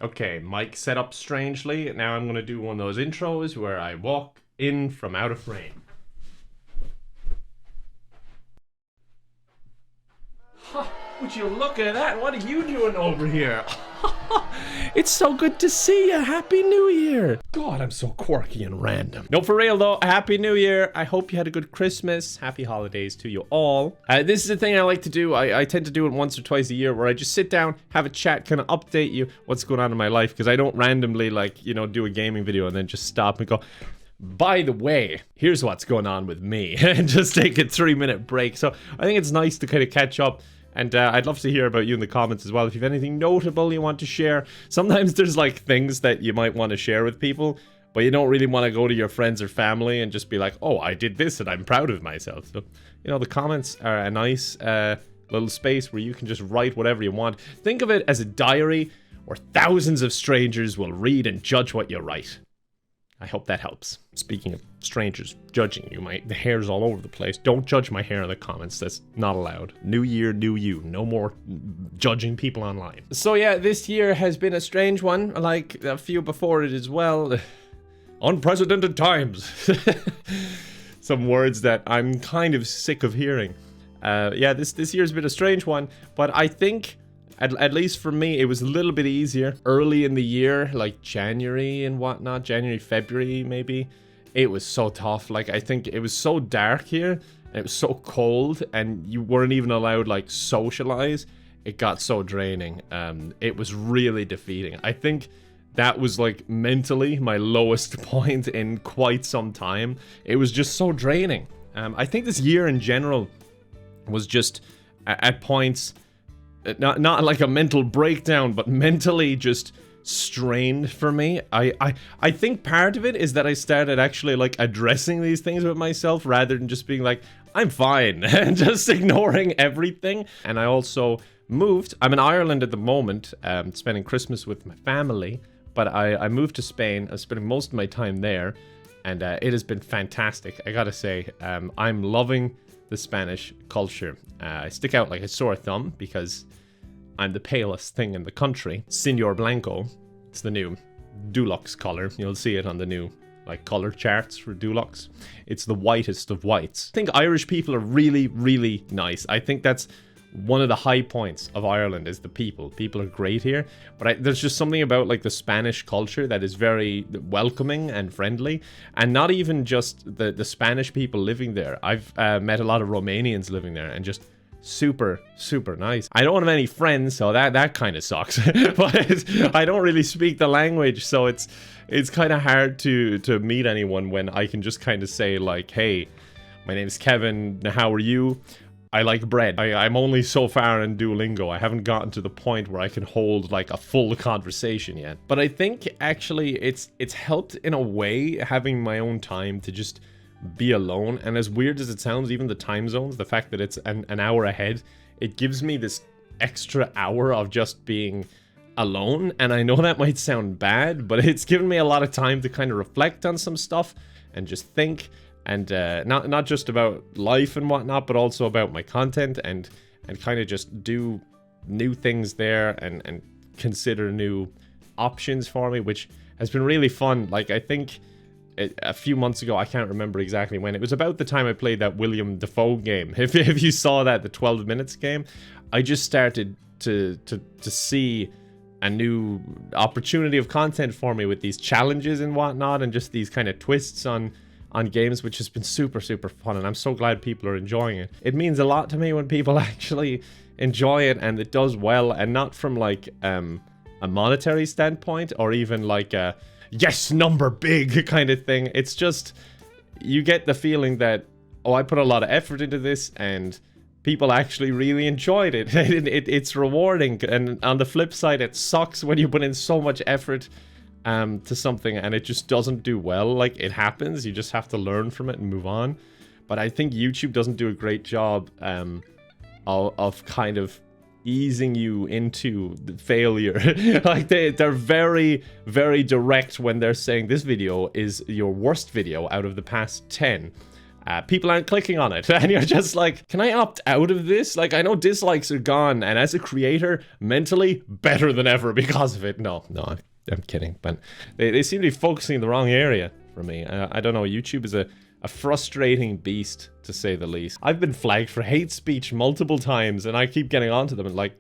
Okay, mic set up strangely. Now I'm gonna do one of those intros where I walk in from out of frame. Would you look at that? What are you doing over here? It's so good to see you. Happy New Year. God, I'm so quirky and random. No, for real though, Happy New Year. I hope you had a good Christmas. Happy holidays to you all. This is the thing I like to do. I tend to do it once or twice a year where I just sit down, have a chat, kind of update you what's going on in my life, because I don't randomly, like, you know, do a gaming video and then just stop and go, by the way, here's what's going on with me, and just take a 3-minute break. So I think it's nice to kind of catch up. And I'd love to hear about you in the comments as well. If you have anything notable you want to share. Sometimes there's like things that you might want to share with people, but you don't really want to go to your friends or family and just be like, oh, I did this and I'm proud of myself. So, you know, the comments are a nice little space where you can just write whatever you want. Think of it as a diary where thousands of strangers will read and judge what you write. I hope that helps. Speaking of strangers judging you, the hair's all over the place. Don't judge my hair in the comments. That's not allowed. New year, new you. No more judging people online. So yeah, this year has been a strange one, like a few before it as well. Unprecedented times. Some words that I'm kind of sick of hearing. Yeah, this year's been a strange one, but I think at least for me, it was a little bit easier early in the year, like January and whatnot, January, February, maybe. It was so tough. Like, I think it was so dark here, and it was so cold, and you weren't even allowed, like, socialize. It got so draining. It was really defeating. I think that was, like, mentally my lowest point in quite some time. It was just so draining. I think this year in general was just, at points, not like a mental breakdown, but mentally just strained for me. I think part of it is that I started actually like addressing these things with myself rather than just being like, I'm fine, and just ignoring everything. And I also moved. I'm in Ireland at the moment, spending Christmas with my family, but I moved to Spain. I'm spending most of my time there, and it has been fantastic. I gotta say, I'm loving the Spanish culture. I stick out like a sore thumb because I'm the palest thing in the country. Señor Blanco. It's the new Dulux color. You'll see it on the new like color charts for Dulux. It's the whitest of whites. I think Irish people are really, really nice. I think that's one of the high points of Ireland is the people. People are great here. But there's just something about like the Spanish culture that is very welcoming and friendly. And not even just the Spanish people living there. I've met a lot of Romanians living there and just super nice. I don't have any friends, so that kind of sucks. But I don't really speak the language, so it's kind of hard to meet anyone when I can just kind of say like, hey, my name is Kevin, how are you? I like bread. I'm only so far in Duolingo. I haven't gotten to the point where I can hold like a full conversation yet. But I think actually it's helped in a way having my own time to just be alone. And as weird as it sounds, even the time zones, the fact that it's an hour ahead, it gives me this extra hour of just being alone. And I know that might sound bad, but it's given me a lot of time to kind of reflect on some stuff and just think, and not just about life and whatnot, but also about my content and kind of just do new things there and consider new options for me, which has been really fun. Like, I think a few months ago, I can't remember exactly when, it was about the time I played that William Dafoe game. If you saw that, the 12 minutes game, I just started to see a new opportunity of content for me with these challenges and whatnot, and just these kind of twists on games, which has been super fun, and I'm so glad people are enjoying it. It means a lot to me when people actually enjoy it and it does well, and not from like a monetary standpoint or even like a yes, number big kind of thing. It's just, you get the feeling that, oh, I put a lot of effort into this and people actually really enjoyed it. It's rewarding. And on the flip side, it sucks when you put in so much effort to something and it just doesn't do well. Like, it happens, you just have to learn from it and move on. But I think YouTube doesn't do a great job of kind of easing you into the failure. Like, they're very direct when they're saying this video is your worst video out of the past 10. people aren't clicking on it. And you're just like, can I opt out of this? Like, I know dislikes are gone, and as a creator, mentally, better than ever because of it. No, I'm kidding. But they seem to be focusing in the wrong area for me. I don't know, YouTube is a frustrating beast, to say the least. I've been flagged for hate speech multiple times, and I keep getting onto them, and like,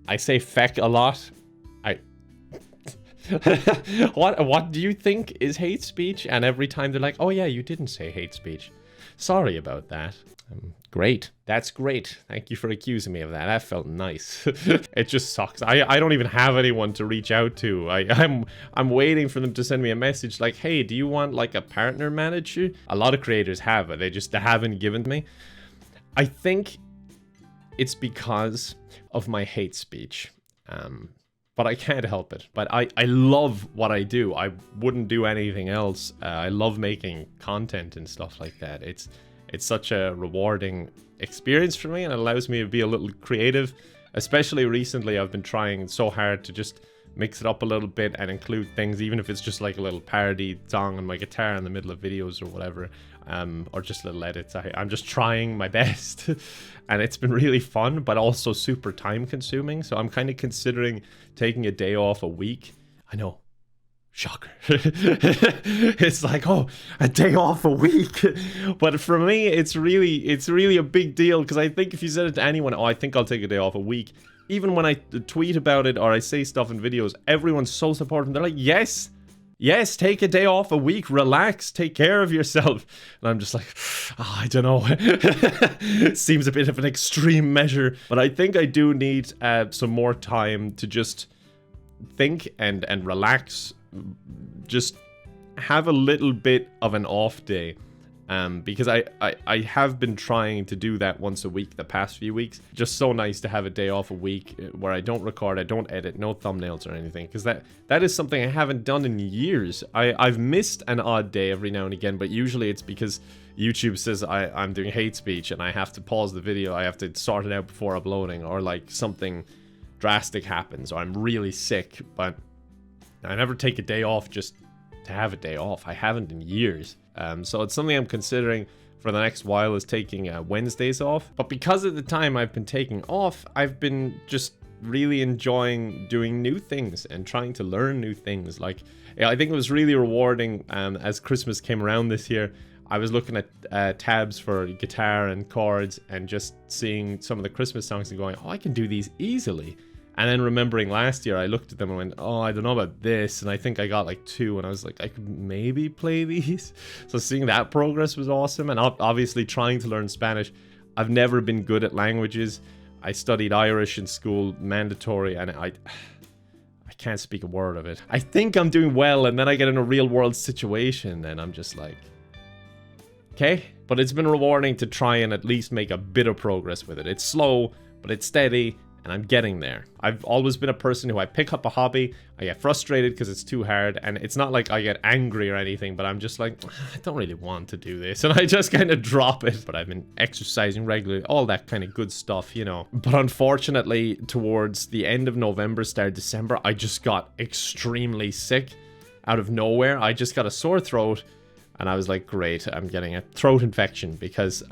I say feck a lot. What do you think is hate speech? And every time they're like, oh yeah, you didn't say hate speech. Sorry about that. Great. That's great. Thank you for accusing me of that. That felt nice. It just sucks. I don't even have anyone to reach out to. I'm waiting for them to send me a message like, hey, do you want like a partner manager? A lot of creators have, but they haven't given to me. I think it's because of my hate speech. But I can't help it. But I love what I do. I wouldn't do anything else. I love making content and stuff like that. It's such a rewarding experience for me, and it allows me to be a little creative. Especially recently, I've been trying so hard to just mix it up a little bit and include things, even if it's just like a little parody song on my guitar in the middle of videos or whatever, or just little edits. I'm just trying my best, and it's been really fun, but also super time consuming. So I'm kind of considering taking a day off a week. I know, shocker. It's like, oh, a day off a week. But for me, it's really a big deal, because I think if you said it to anyone, oh, I think I'll take a day off a week, even when I tweet about it or I say stuff in videos, everyone's so supportive. They're like, yes, take a day off a week, relax, take care of yourself. And I'm just like, oh, I don't know. It seems a bit of an extreme measure, but I think I do need some more time to just think and relax. Just have a little bit of an off day. Because I have been trying to do that once a week the past few weeks. Just so nice to have a day off a week where I don't record, I don't edit, no thumbnails or anything. Because that is something I haven't done in years. I've missed an odd day every now and again, but usually it's because YouTube says I'm doing hate speech and I have to pause the video. I have to sort it out before uploading, or like something drastic happens, or I'm really sick. But I never take a day off just to have a day off. I haven't in years. So it's something I'm considering for the next while, is taking Wednesdays off. But because of the time I've been taking off, I've been just really enjoying doing new things and trying to learn new things. Like, I think it was really rewarding as Christmas came around this year. I was looking at tabs for guitar and chords and just seeing some of the Christmas songs and going, oh, I can do these easily. And then remembering last year, I looked at them and went, oh, I don't know about this. And I think I got like 2, and I was like, I could maybe play these. So seeing that progress was awesome. And obviously trying to learn Spanish. I've never been good at languages. I studied Irish in school, mandatory, and I can't speak a word of it. I think I'm doing well, and then I get in a real world situation, and I'm just like, okay. But it's been rewarding to try and at least make a bit of progress with it. It's slow, but it's steady. And I'm getting there. I've always been a person who, I pick up a hobby, I get frustrated because it's too hard, and it's not like I get angry or anything, but I'm just like, I don't really want to do this, and I just kind of drop it. But I've been exercising regularly, all that kind of good stuff, you know. But unfortunately, towards the end of November, start December, I just got extremely sick out of nowhere. I just got a sore throat, and I was like, great, I'm getting a throat infection, because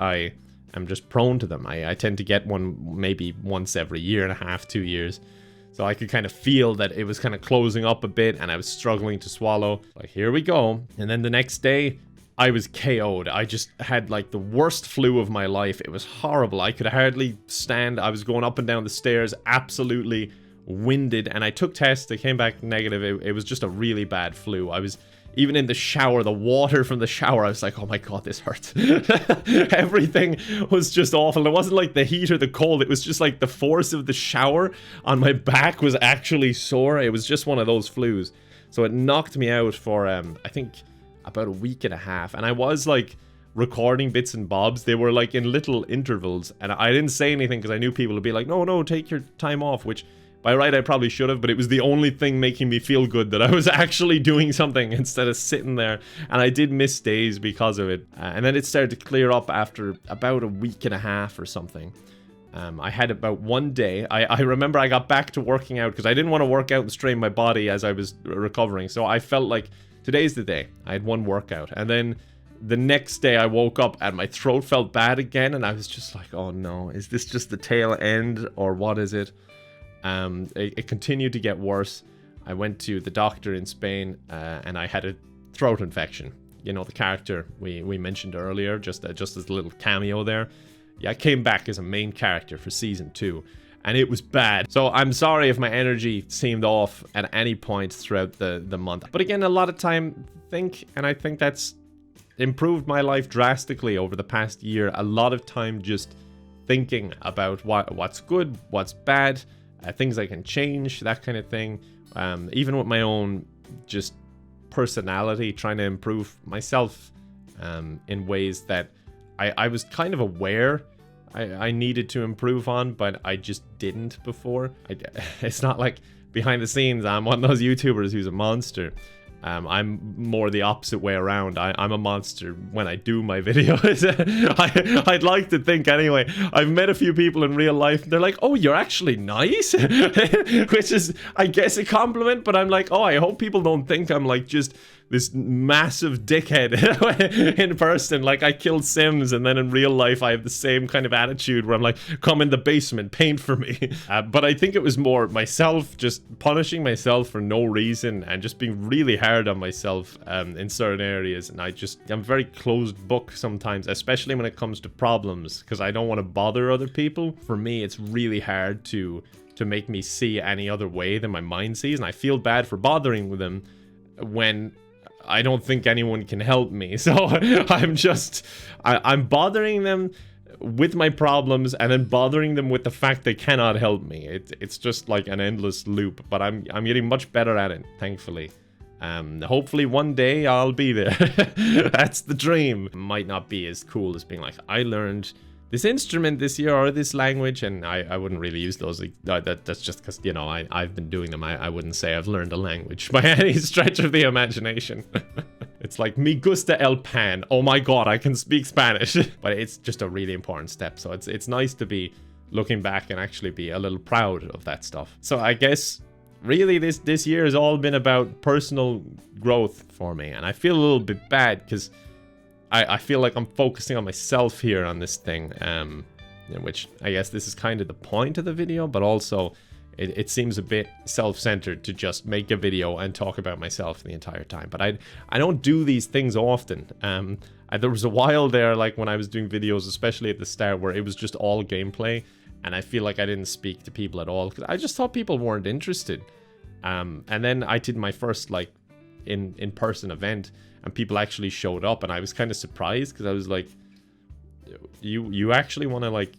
I'm just prone to them. I tend to get one maybe once every year and a half, 2 years. So I could kind of feel that it was kind of closing up a bit, and I was struggling to swallow. Like, here we go. And then the next day, I was KO'd. I just had like the worst flu of my life. It was horrible. I could hardly stand. I was going up and down the stairs, absolutely winded. And I took tests. They came back negative. It was just a really bad flu. I was... Even in the shower, the water from the shower, I was like, oh my god, this hurts. Everything was just awful. It wasn't like the heat or the cold. It was just like the force of the shower on my back was actually sore. It was just one of those flus. So it knocked me out for, I think, about a week and a half. And I was like recording bits and bobs. They were like in little intervals. And I didn't say anything because I knew people would be like, no, take your time off, which... By right, I probably should have, but it was the only thing making me feel good, that I was actually doing something instead of sitting there. And I did miss days because of it. And then it started to clear up after about a week and a half or something. I had about one day. I remember I got back to working out because I didn't want to work out and strain my body as I was recovering. So I felt like today's the day. I had one workout. And then the next day I woke up and my throat felt bad again, and I was just like, oh no, is this just the tail end or what is it? It continued to get worse. I went to the doctor in Spain and I had a throat infection. You know, the character we mentioned earlier, just as a little cameo there. Yeah, I came back as a main character for season 2, and it was bad. So I'm sorry if my energy seemed off at any point throughout the month. But again, a lot of time I think that's improved my life drastically over the past year. A lot of time just thinking about what's good, what's bad, things I can change, that kind of thing. Even with my own just personality, trying to improve myself in ways that I was kind of aware I needed to improve on, but I just didn't before. It's not like behind the scenes I'm one of those YouTubers who's a monster. I'm more the opposite way around. I'm a monster when I do my videos. I'd like to think anyway. I've met a few people in real life and they're like, oh, you're actually nice? Which is, I guess, a compliment, but I'm like, oh, I hope people don't think I'm like just this massive dickhead in person. Like, I killed Sims, and then in real life I have the same kind of attitude where I'm like, come in the basement, paint for me. But I think it was more myself just punishing myself for no reason and just being really hard on myself in certain areas. And I'm very closed book sometimes, especially when it comes to problems, because I don't want to bother other people. For me, it's really hard to make me see any other way than my mind sees, and I feel bad for bothering with them when I don't think anyone can help me. So I'm bothering them with my problems and then bothering them with the fact they cannot help me. It's just like an endless loop, but I'm getting much better at it, thankfully. Hopefully one day I'll be there. That's the dream. Might not be as cool as being like, I learned this instrument this year or this language, and I wouldn't really use those. That's just because, you know, I've been doing them. I wouldn't say I've learned a language by any stretch of the imagination. It's like, me gusta el pan. Oh my god, I can speak Spanish. But it's just a really important step. So it's nice to be looking back and actually be a little proud of that stuff. So I guess really this year has all been about personal growth for me, and I feel a little bit bad because I feel like I'm focusing on myself here on this thing, which I guess this is kind of the point of the video, but also it seems a bit self-centered to just make a video and talk about myself the entire time. But I don't do these things often. There was a while there, like when I was doing videos, especially at the start, where it was just all gameplay, and I feel like I didn't speak to people at all because I just thought people weren't interested. And then I did my first like in-person event, and people actually showed up, and I was kind of surprised because I was like, you actually want to like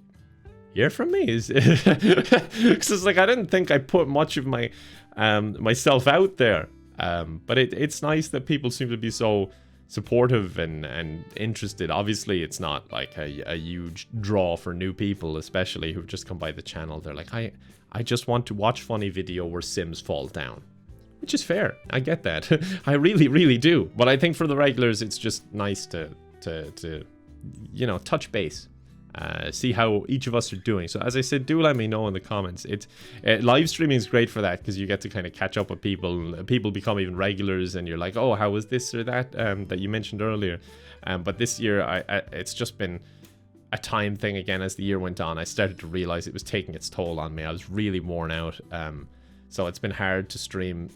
hear from me? Because it's like, I didn't think I put much of my myself out there, but it's nice that people seem to be so supportive and interested. Obviously it's not like a huge draw for new people, especially who've just come by the channel. They're like, I just want to watch funny video where Sims fall down. Which is fair. I get that. I really, really do. But I think for the regulars, it's just nice to you know, touch base. See how each of us are doing. So as I said, do let me know in the comments. Live streaming is great for that because you get to kind of catch up with people. People become even regulars, and you're like, oh, how was this or that that you mentioned earlier. But this year, it's just been a time thing again. As the year went on, I started to realize it was taking its toll on me. I was really worn out. So it's been hard to stream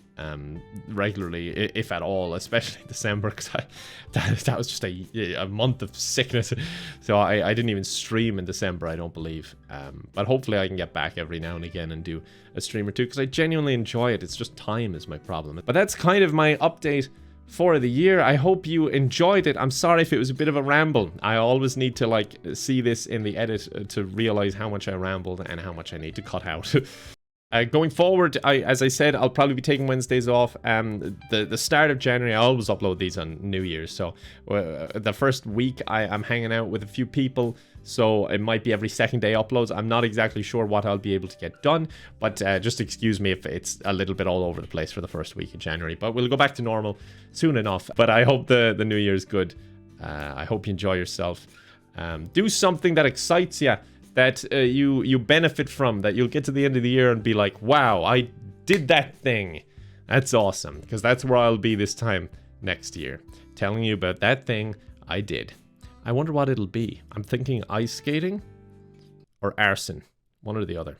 regularly, if at all, especially December, because that was just a month of sickness. So I didn't even stream in December, I don't believe. But hopefully I can get back every now and again and do a stream or two, because I genuinely enjoy it. It's just time is my problem. But that's kind of my update for the year. I hope you enjoyed it. I'm sorry if it was a bit of a ramble. I always need to like see this in the edit to realize how much I rambled and how much I need to cut out. Going forward, as I said, I'll probably be taking Wednesdays off. The start of January, I always upload these on New Year's. So the first week, I'm hanging out with a few people. So it might be every second day uploads. I'm not exactly sure what I'll be able to get done. But just excuse me if it's a little bit all over the place for the first week of January. But we'll go back to normal soon enough. But I hope the New Year's good. I hope you enjoy yourself. Do something that excites you, that you benefit from, that you'll get to the end of the year and be like, wow, I did that thing. That's awesome, because that's where I'll be this time next year, telling you about that thing I did. I wonder what it'll be. I'm thinking ice skating or arson. One or the other.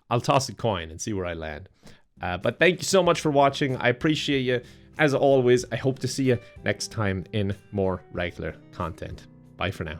I'll toss a coin and see where I land. But thank you so much for watching. I appreciate you. As always, I hope to see you next time in more regular content. Bye for now.